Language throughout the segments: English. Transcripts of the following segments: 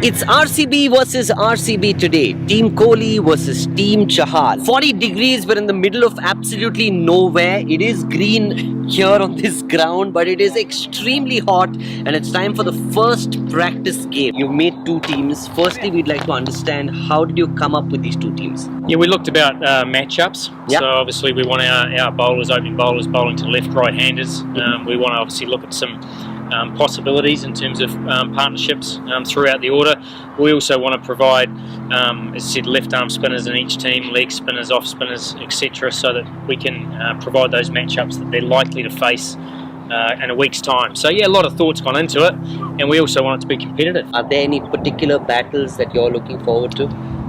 It's RCB versus RCB today. Team Kohli versus Team Chahal. 40 degrees, we're in the middle of absolutely nowhere. It is green here on this ground, but it is extremely hot and it's time for the first practice game. You've made two teams. Firstly, we'd like to understand, how did you come up with these two teams? Yeah, we looked about matchups. Yeah. So obviously we want our bowlers, opening bowlers, bowling to left, right-handers. We want to obviously look at some possibilities in terms of partnerships throughout the order. We also want to provide, as I said, left-arm spinners in each team, leg spinners, off spinners, etc., so that we can provide those matchups that they're likely to face in a week's time. So yeah, a lot of thought's gone into it, and we also want it to be competitive. Are there any particular battles that you're looking forward to?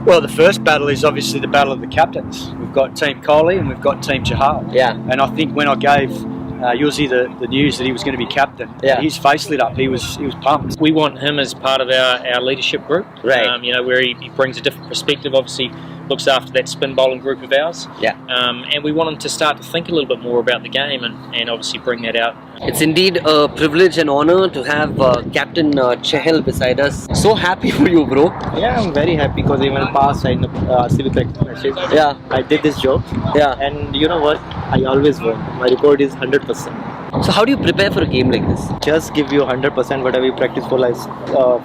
Well, the first battle is obviously the battle of the captains. We've got Team Kohli and we've got Team Chahal. Yeah. And I think when I gave Yuzi the news that he was going to be captain, his face lit up. He was pumped. We want him as part of our leadership group, right? Where he brings a different perspective. Obviously, looks after that spin bowling group of ours. Yeah. And we want him to start to think a little bit more about the game and obviously bring that out. It's indeed a privilege and honor to have Captain Chahal beside us. So happy for you, bro. Yeah, I'm very happy because even past I know RCB message. Yeah. I did this job. Yeah. And you know what? I always win. My record is 100%. So how do you prepare for a game like this? Just give you 100% whatever you practice for like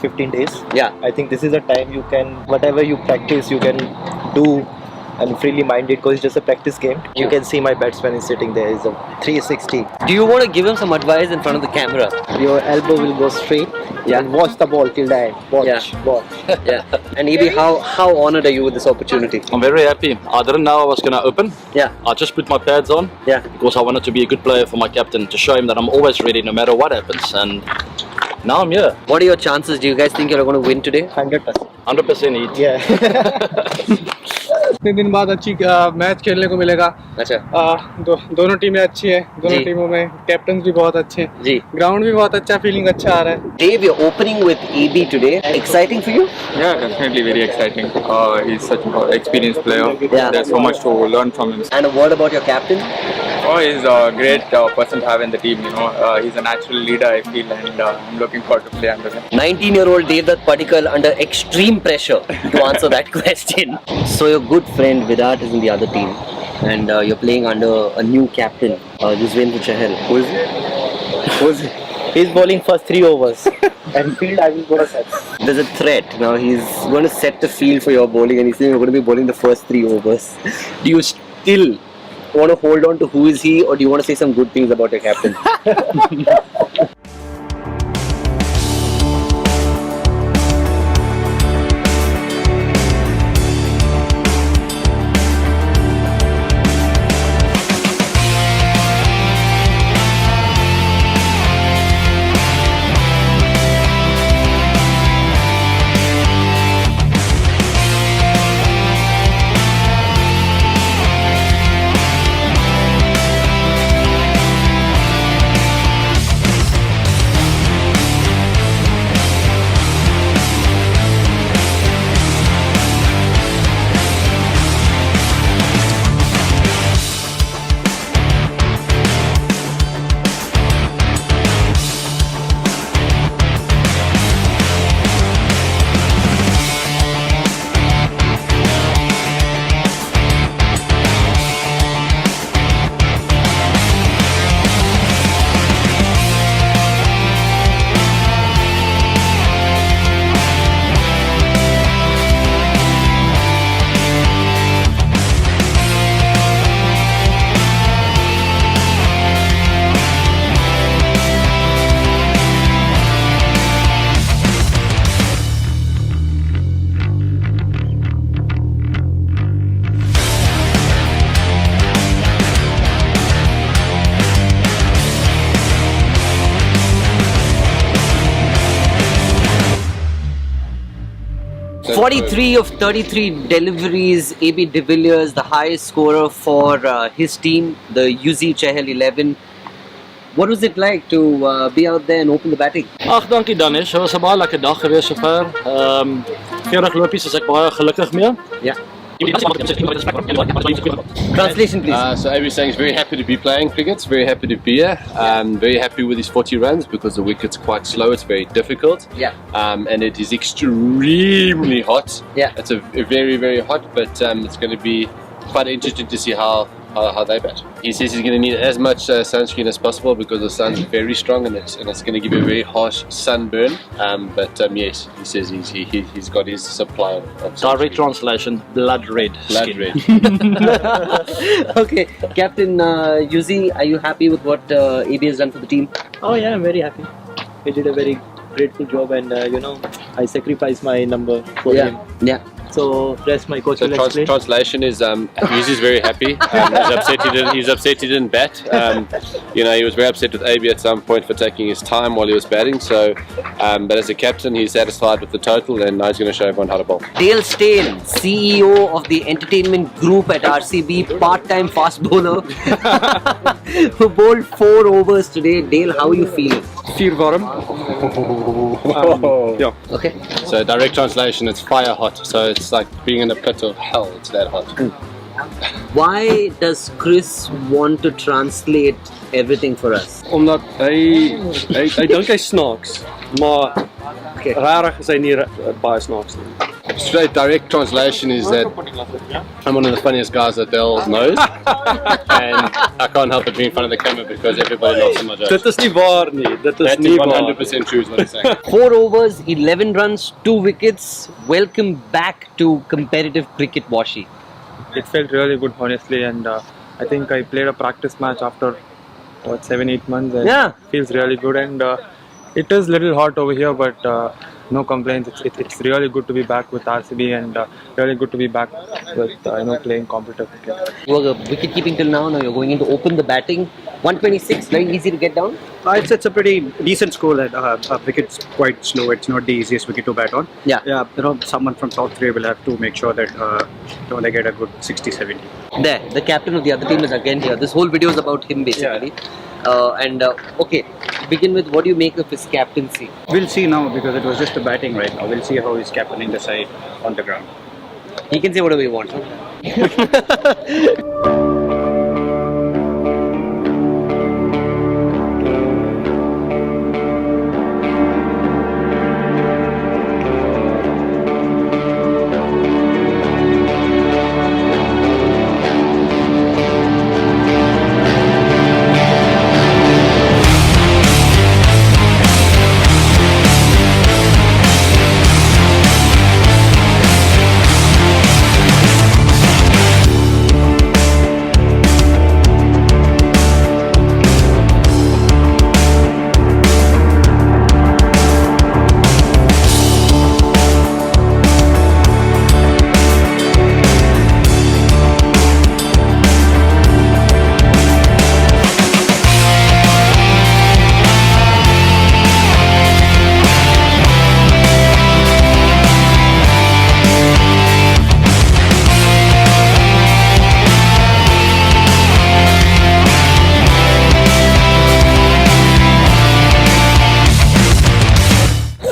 15 days. Yeah. I think this is the time you can, whatever you practice, you can do and freely minded because it's just a practice game. You can see my batsman is sitting there. It's a 360. Do you want to give him some advice in front of the camera? Your elbow will go straight. Yeah. And watch the ball till the end. Watch. Yeah. And Ebi, how honored are you with this opportunity? I'm very happy. I didn't know I was going to open. Yeah. I just put my pads on. Yeah. Because I wanted to be a good player for my captain, to show him that I'm always ready no matter what happens. And now I'm here. What are your chances? Do you guys think you're going to win today? 100%. 100% each. Yeah. इतने दिन बाद अच्छी match खेलने को मिलेगा। अच्छा। दोनों टीमें अच्छी है, दोनों टीमों में कैप्टन भी बहुत अच्छे हैं। जी। ग्राउंड भी बहुत अच्छा, फीलिंग अच्छा आ रहा है। Dave, you're opening with AB today. Exciting for you? Yeah, definitely very exciting. He's such an experienced player. Yeah. There's so much to learn from him. And a word about your captain? Oh, he's a great person to have in the team. He's a natural leader, I feel, and I'm looking forward to play under him. 19-year-old Devdutt Paddikal under extreme pressure to answer that question. So your good friend Virat is in the other team, and you're playing under a new captain, Yuzi Chahal. Who is he? He's bowling first 3 overs. And field I will go to set. There's a threat. Now he's going to set the field for your bowling, and he's saying you're going to be bowling the first 3 overs. Do you still want to hold on to who is he, or do you want to say some good things about your captain? 43 of 33 deliveries. AB de Villiers, the highest scorer for his team, the Yuzi Chahal 11. What was it like to be out there and open the batting? Ag, dankie Danish. Dit was 'n baie lekker dag geweest sover. 40 lopies is ek baie gelukkig mee. Ja. Translation, please. So AB saying he's very happy to be playing cricket, very happy to be here, very happy with his 40 runs because the wicket's quite slow, it's very difficult. Yeah. And it is extremely hot. Yeah. It's a very, very hot, but it's going to be quite interesting to see how they bat. He says he's going to need as much sunscreen as possible because the sun's very strong and it's going to give you a very harsh sunburn. But yes, he says he's got his supply of sunscreen. Direct translation: blood red. Blood skin. red. Okay, Captain Yuzi, are you happy with what AB has done for the team? Oh yeah, I'm very happy. He did a very grateful job, and I sacrificed my number for him. Yeah. So rest my coach So will explain. translation is Yuzi's very happy. He's upset he didn't bat. He was very upset with AB at some point for taking his time while he was batting. So, but as a captain, he's satisfied with the total, and now he's going to show everyone how to bowl. Dale Steyn, CEO of the entertainment group at RCB, part-time fast bowler, who bowled 4 overs today. Dale, how are you feeling? Feel warm. Yeah. Okay. So direct translation, it's fire hot. So it's like being in a pit of hell. It's that hot. Why does Chris want to translate everything for us? Omdat hy dink hy snaaks, maar rarig is hy nie baie snaaks nie. Straight direct translation is that I'm one of the funniest guys that Dale knows, and I can't help but be in front of the camera because everybody laughs at my jokes. Dit is nie waar nie. Dit is That's nie waar. 100% true is what he's saying. 4 overs, 11 runs, 2 wickets. Welcome back to competitive cricket, Washi. It felt really good, honestly, and I think I played a practice match after 7-8 months. And Yeah. feels really good, and it is a little hot over here, but no complaints. It's really good to be back with RCB, and really good to be back with playing competitive cricket. You were wicket keeping till now. Now you're going in to open the batting. 126, very easy to get down. It's a pretty decent score. That wicket's quite slow. It's not the easiest wicket to bat on. Yeah. Someone from South Korea will have to make sure that they get a good 60-70. There, the captain of the other team is again here. This whole video is about him basically. Okay, begin with what do you make of his captaincy? We'll see now because it was just a batting right now. We'll see how he's captaining the side on the ground. He can say whatever he wants.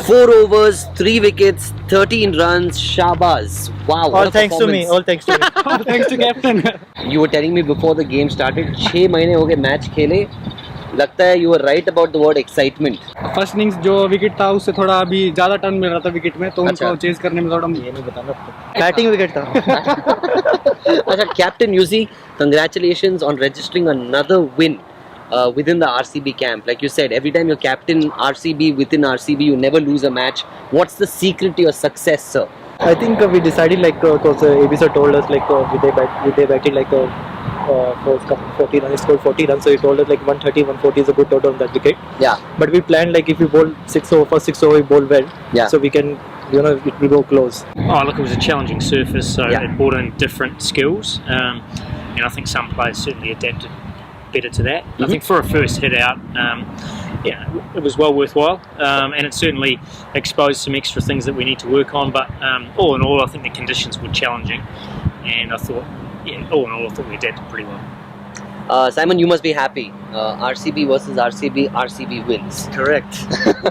Four overs, 3 wickets, 13 runs. Shahbaz. Wow. All thanks to me. All thanks to me. All thanks to captain. You were telling me before the game started, 6 महीने हो गए match खेले. लगता है you were right about the word excitement. First innings जो wicket था उससे थोड़ा अभी ज़्यादा टर्न मिल रहा था विकेट में, तो उनको चेज करने में थोड़ा ये नहीं बताना. बैटिंग विकेट था. अच्छा, Captain Yuzi, congratulations on registering another win within the RCB camp. Like you said, every time you're captain RCB within RCB, you never lose a match. What's the secret to your success, sir? I think we decided because AB sir told us they batted for 40 runs, scored 40 runs, so he told us 130, 140 is a good total on that wicket. Yeah. But we planned if we bowl 6 over, first 6 over we bowl well, so we can, it will go close. Oh, look, it was a challenging surface, so Yeah. it brought in different skills, and I think some players certainly adapted better to that. I think for a first hit out, it was well worthwhile, and it certainly exposed some extra things that we need to work on. But all in all, I think the conditions were challenging, and I thought, all in all, I thought we adapted pretty well. Simon, you must be happy. RCB versus RCB, RCB wins. Correct.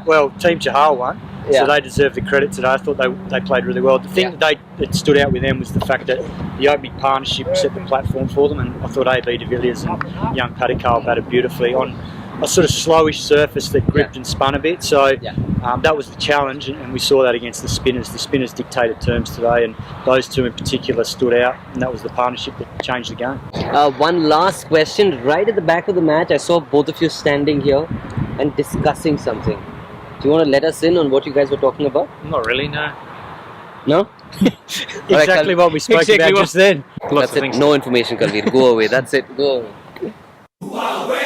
Well, Team Chahal won, Yeah. so they deserve the credit today. I thought they played really well. The thing that stood out with them was the fact that the opening partnership set the platform for them, and I thought AB de Villiers and young Paddikal batted beautifully on a sort of slowish surface that gripped and spun a bit. So that was the challenge, and we saw that against the spinners. The spinners dictated terms today, and those two in particular stood out, and that was the partnership that changed the game. One last question. Right at the back of the match, I saw both of you standing here and discussing something. Do you want to let us in on what you guys were talking about? Not really, no. No? Exactly what we spoke about just then. That's it. No information, Kalveer. Go away. That's it. Go away.